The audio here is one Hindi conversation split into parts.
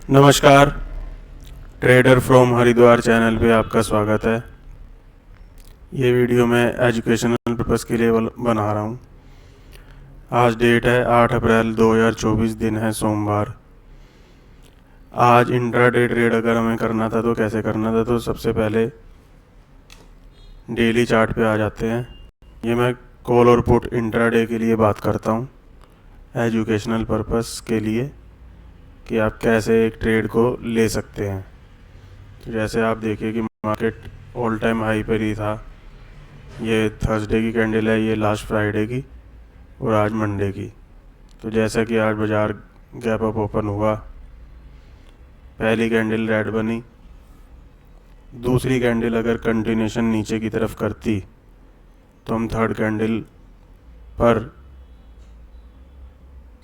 नमस्कार। ट्रेडर फ्रॉम हरिद्वार चैनल पे आपका स्वागत है। ये वीडियो मैं एजुकेशनल पर्पज़ के लिए बना रहा हूँ। आज डेट है 8 अप्रैल 2024, दिन है सोमवार। आज इंट्राडे ट्रेड अगर हमें करना था तो कैसे करना था, तो सबसे पहले डेली चार्ट पे आ जाते हैं। ये मैं कॉल और पुट इंट्राडे के लिए बात करता हूँ, एजुकेशनल पर्पज़ के लिए कि आप कैसे एक ट्रेड को ले सकते हैं। जैसे आप देखिए कि मार्केट ऑल टाइम हाई पर ही था। ये थर्सडे की कैंडल है, ये लास्ट फ्राइडे की, और आज मंडे की। तो जैसा कि आज बाज़ार गैप अप ओपन हुआ, पहली कैंडल रेड बनी, दूसरी कैंडल अगर कंटिन्यूशन नीचे की तरफ करती तो हम थर्ड कैंडल पर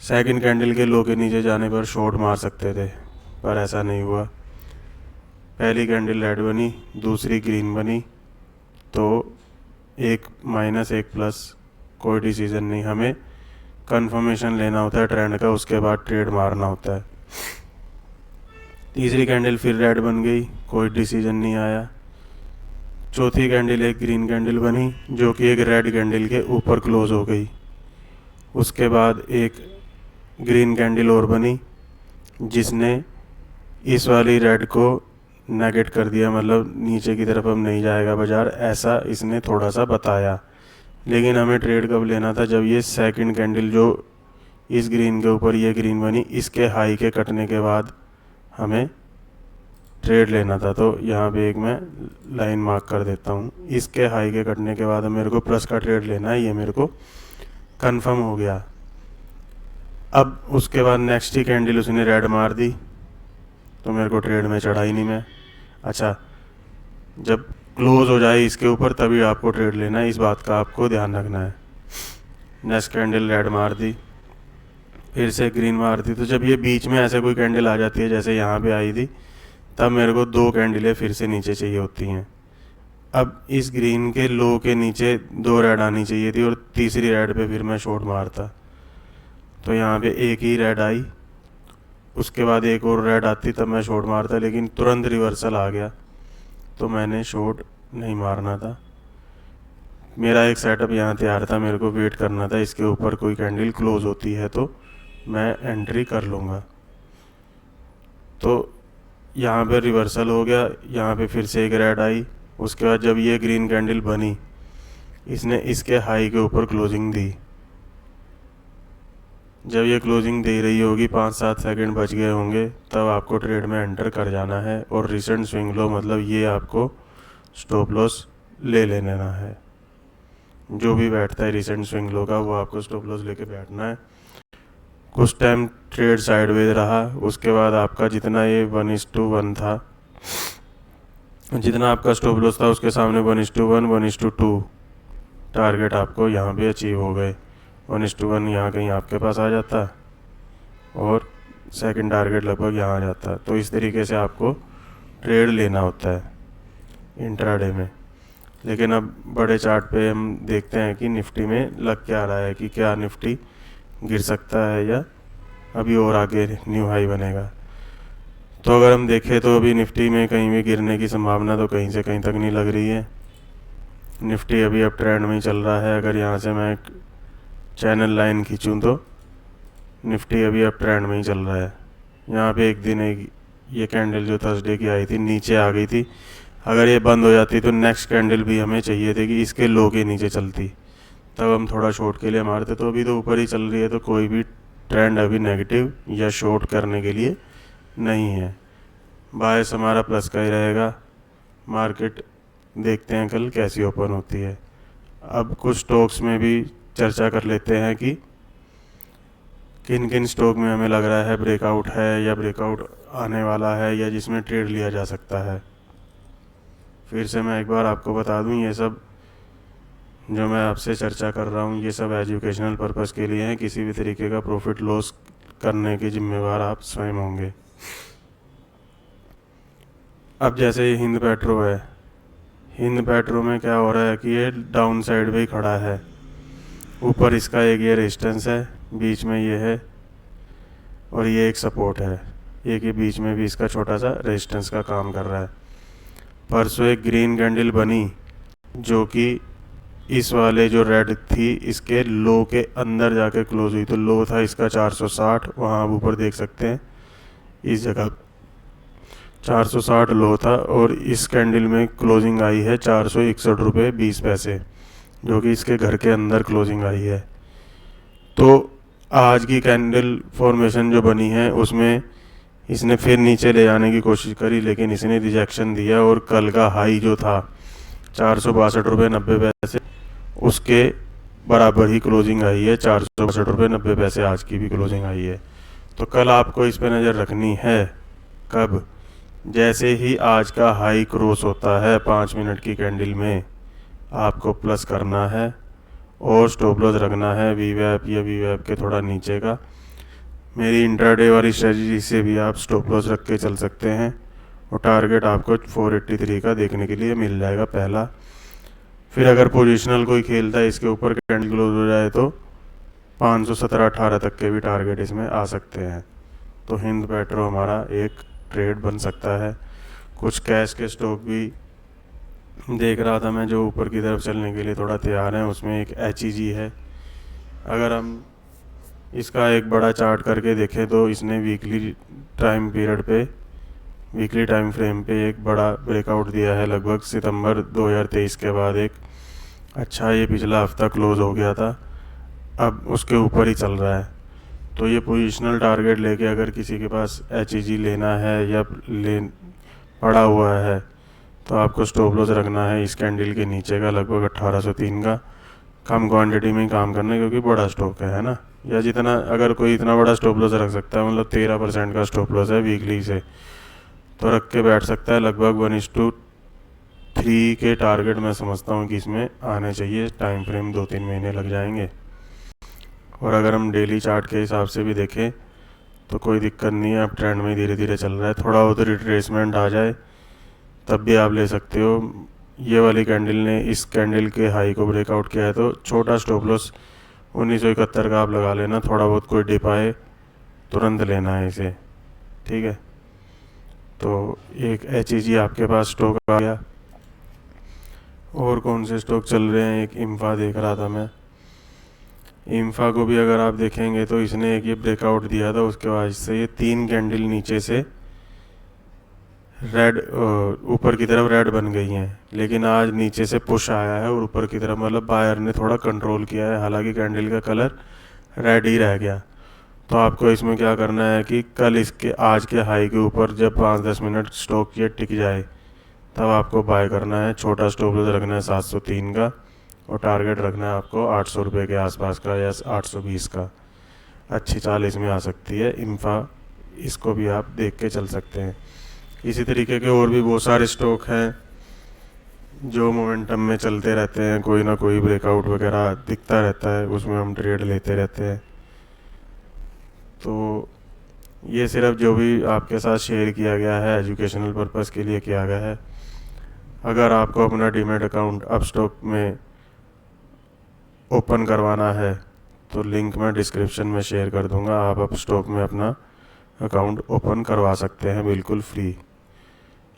सेकंड कैंडल के लो के नीचे जाने पर शॉर्ट मार सकते थे, पर ऐसा नहीं हुआ। पहली कैंडल रेड बनी, दूसरी ग्रीन बनी, तो एक माइनस एक प्लस, कोई डिसीज़न नहीं। हमें कंफर्मेशन लेना होता है ट्रेंड का, उसके बाद ट्रेड मारना होता है। तीसरी कैंडल फिर रेड बन गई, कोई डिसीज़न नहीं आया। चौथी कैंडल एक ग्रीन कैंडल बनी, जो कि एक रेड कैंडल के ऊपर क्लोज हो गई। उसके बाद एक ग्रीन कैंडल और बनी, जिसने इस वाली रेड को नेगेट कर दिया, मतलब नीचे की तरफ अब नहीं जाएगा बाज़ार, ऐसा इसने थोड़ा सा बताया। लेकिन हमें ट्रेड कब लेना था, जब ये सेकंड कैंडल जो इस ग्रीन के ऊपर ये ग्रीन बनी, इसके हाई के कटने के बाद हमें ट्रेड लेना था। तो यहाँ पे एक मैं लाइन मार्क कर देता हूँ। इसके हाई के कटने के बाद मेरे को प्लस का ट्रेड लेना है, ये मेरे को कंफर्म हो गया। अब उसके बाद नेक्स्ट ही कैंडल उसने रेड मार दी, तो मेरे को ट्रेड में चढ़ा ही नहीं मैं। अच्छा, जब क्लोज हो जाए इसके ऊपर तभी आपको ट्रेड लेना है, इस बात का आपको ध्यान रखना है। नेक्स्ट कैंडल रेड मार दी, फिर से ग्रीन मार दी। तो जब ये बीच में ऐसे कोई कैंडल आ जाती है, जैसे यहाँ पे आई थी, तब मेरे को दो कैंडलें फिर से नीचे चाहिए होती हैं। अब इस ग्रीन के लो के नीचे दो रेड आनी चाहिए थी, और तीसरी रेड पे फिर मैं शॉर्ट मारता। तो यहाँ पे एक ही रेड आई, उसके बाद एक और रेड आती तब मैं शॉर्ट मारता, लेकिन तुरंत रिवर्सल आ गया, तो मैंने शॉर्ट नहीं मारना था। मेरा एक सेटअप यहाँ तैयार था, मेरे को वेट करना था इसके ऊपर कोई कैंडल क्लोज होती है तो मैं एंट्री कर लूँगा। तो यहाँ पे रिवर्सल हो गया, यहाँ पे फिर से एक रेड आई। उसके बाद जब ये ग्रीन कैंडल बनी, इसने इसके हाई के ऊपर क्लोजिंग दी। जब ये क्लोजिंग दे रही होगी, 5-7 सेकंड बच गए होंगे, तब आपको ट्रेड में एंटर कर जाना है। और रिसेंट स्विंग लो, मतलब ये आपको स्टॉप लॉस ले लेना है। जो भी बैठता है रिसेंट स्विंग लो का, वो आपको स्टॉप लॉस लेके बैठना है। कुछ टाइम ट्रेड साइडवेज रहा, उसके बाद आपका जितना ये 1:1 था, जितना आपका स्टॉप लॉस था उसके सामने 1:1, 1:2 टारगेट आपको यहाँ पे अचीव हो गए। 1:1 यहाँ कहीं आपके पास आ जाता, और सेकंड टारगेट लगभग यहाँ आ जाता। तो इस तरीके से आपको ट्रेड लेना होता है इंट्राडे में। लेकिन अब बड़े चार्ट पे हम देखते हैं कि निफ्टी में लग क्या रहा है, कि क्या निफ्टी गिर सकता है या अभी और आगे न्यू हाई बनेगा। तो अगर हम देखें तो अभी निफ्टी में कहीं भी गिरने की संभावना तो कहीं से कहीं तक नहीं लग रही है। निफ्टी अभी अब ट्रेंड में ही चल रहा है। अगर यहाँ से मैं एक चैनल लाइन खींचूँ तो निफ्टी अभी अब ट्रेंड में ही चल रहा है। यहाँ पे एक दिन एक ये कैंडल जो थर्सडे की आई थी नीचे आ गई थी, अगर ये बंद हो जाती तो नेक्स्ट कैंडल भी हमें चाहिए थी कि इसके लो के नीचे चलती, तब हम थोड़ा शॉर्ट के लिए मारते। तो अभी तो ऊपर ही चल रही है, तो कोई भी ट्रेंड अभी नेगेटिव या शॉर्ट करने के लिए नहीं है। बायस हमारा प्लस का ही रहेगा। मार्केट देखते हैं कल कैसी ओपन होती है। अब कुछ स्टॉक्स में भी चर्चा कर लेते हैं कि किन किन स्टॉक में हमें लग रहा है ब्रेकआउट है, या ब्रेकआउट आने वाला है, या जिसमें ट्रेड लिया जा सकता है। फिर से मैं एक बार आपको बता दूं, ये सब जो मैं आपसे चर्चा कर रहा हूँ ये सब एजुकेशनल पर्पज़ के लिए है। किसी भी तरीके का प्रॉफिट लॉस करने के जिम्मेवार आप स्वयं होंगे। अब जैसे ये हिंद पेट्रो है, हिंद पेट्रो में क्या हो रहा है कि ये डाउन साइड पे ही खड़ा है। ऊपर इसका एक ये रेजिस्टेंस है, बीच में ये है, और ये एक सपोर्ट है। एक ये बीच में भी इसका छोटा सा रेजिस्टेंस का काम कर रहा है। परसों एक ग्रीन कैंडल बनी जो कि इस वाले जो रेड थी इसके लो के अंदर जाके क्लोज हुई। तो लो था इसका 460, वहाँ आप ऊपर देख सकते हैं इस जगह 460 लो था, और इस कैंडल में क्लोजिंग आई है 461 रुपये 20 पैसे, जो कि इसके घर के अंदर क्लोजिंग आई है। तो आज की कैंडल फॉर्मेशन जो बनी है उसमें इसने फिर नीचे ले जाने की कोशिश करी, लेकिन इसने रिजेक्शन दिया और कल का हाई जो था 462 रुपये 90 पैसे उसके बराबर ही क्लोजिंग आई है, 462 रुपये 90 पैसे आज की भी क्लोजिंग आई है। तो कल आपको इस पर नज़र रखनी है। कब? जैसे ही आज का हाई क्रॉस होता है 5 मिनट की कैंडल में आपको प्लस करना है और स्टॉप लॉस रखना है वीवैप या वीवैप के थोड़ा नीचे का। मेरी इंट्राडे वाली स्ट्रेटजी से भी आप स्टॉप लॉस रख के चल सकते हैं, और टारगेट आपको 483 का देखने के लिए मिल जाएगा पहला। फिर अगर पोजिशनल कोई खेलता है इसके ऊपर कैंडल क्लोज हो जाए तो 517-18 तक के भी टारगेट इसमें आ सकते हैं। तो हिंद पेट्रो हमारा एक ट्रेड बन सकता है। कुछ कैश के स्टॉक भी देख रहा था मैं जो ऊपर की तरफ चलने के लिए थोड़ा तैयार है। उसमें एक HEG है। अगर हम इसका एक बड़ा चार्ट करके देखें तो इसने वीकली टाइम पीरियड पे, वीकली टाइम फ्रेम पे एक बड़ा ब्रेकआउट दिया है लगभग सितंबर 2023 के बाद। एक अच्छा ये पिछला हफ्ता क्लोज हो गया था, अब उसके ऊपर ही चल रहा है। तो ये पोजिशनल टारगेट लेके अगर किसी के पास HEG लेना है या पड़ा हुआ है तो आपको स्टॉप लॉस रखना है इस कैंडल के नीचे का लगभग 1803 का। कम क्वांटिटी में काम करना है क्योंकि बड़ा स्टॉक है ना। या जितना अगर कोई इतना बड़ा स्टॉप लॉस रख सकता है, मतलब 13% का स्टॉप लॉस है वीकली से, तो रख के बैठ सकता है। लगभग 1:3 के टारगेट मैं समझता हूँ कि इसमें आने चाहिए। टाइम फ्रेम 2-3 महीने लग जाएंगे। और अगर हम डेली चार्ट के हिसाब से भी देखें तो कोई दिक्कत नहीं है, अब ट्रेंड में धीरे धीरे चल रहा है। थोड़ा बहुत रिट्रेसमेंट आ जाए तब भी आप ले सकते हो। ये वाली कैंडल ने इस कैंडल के हाई को ब्रेकआउट किया है तो छोटा स्टॉप लॉस 1971 का आप लगा लेना। थोड़ा बहुत कोई डिप आए तुरंत लेना है इसे, ठीक है। तो एक HEG आपके पास स्टॉक आ गया। और कौन से स्टॉक चल रहे हैं? एक इंफा देख रहा था मैं। इंफा को भी अगर आप देखेंगे तो इसने एक ये ब्रेकआउट दिया था, उसके बाद से ये 3 कैंडल नीचे से रेड ऊपर की तरफ रेड बन गई हैं, लेकिन आज नीचे से पुश आया है और ऊपर की तरफ मतलब बायर ने थोड़ा कंट्रोल किया है। हालांकि कैंडल का कलर रेड ही रह गया। तो आपको इसमें क्या करना है कि कल इसके आज के हाई के ऊपर जब 5-10 मिनट स्टॉक ये टिक जाए तब आपको बाय करना है। छोटा स्टॉप लॉस रखना है 703 का, और टारगेट रखना है आपको 800 रुपये के आसपास का या 820 का। अच्छी चाल इसमें आ सकती है। इंफा, इसको भी आप देख के चल सकते हैं। इसी तरीके के और भी बहुत सारे स्टॉक हैं जो मोमेंटम में चलते रहते हैं, कोई ना कोई ब्रेकआउट वगैरह दिखता रहता है, उसमें हम ट्रेड लेते रहते हैं। तो ये सिर्फ जो भी आपके साथ शेयर किया गया है एजुकेशनल पर्पस के लिए किया गया है। अगर आपको अपना डीमैट अकाउंट अपस्टॉक में ओपन करवाना है तो लिंक मैं डिस्क्रिप्शन में शेयर कर दूंगा। आप अपस्टॉक में अपना अकाउंट ओपन करवा सकते हैं बिल्कुल फ्री।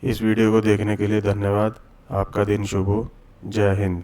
इस वीडियो को देखने के लिए धन्यवाद। आपका दिन शुभ हो। जय हिंद।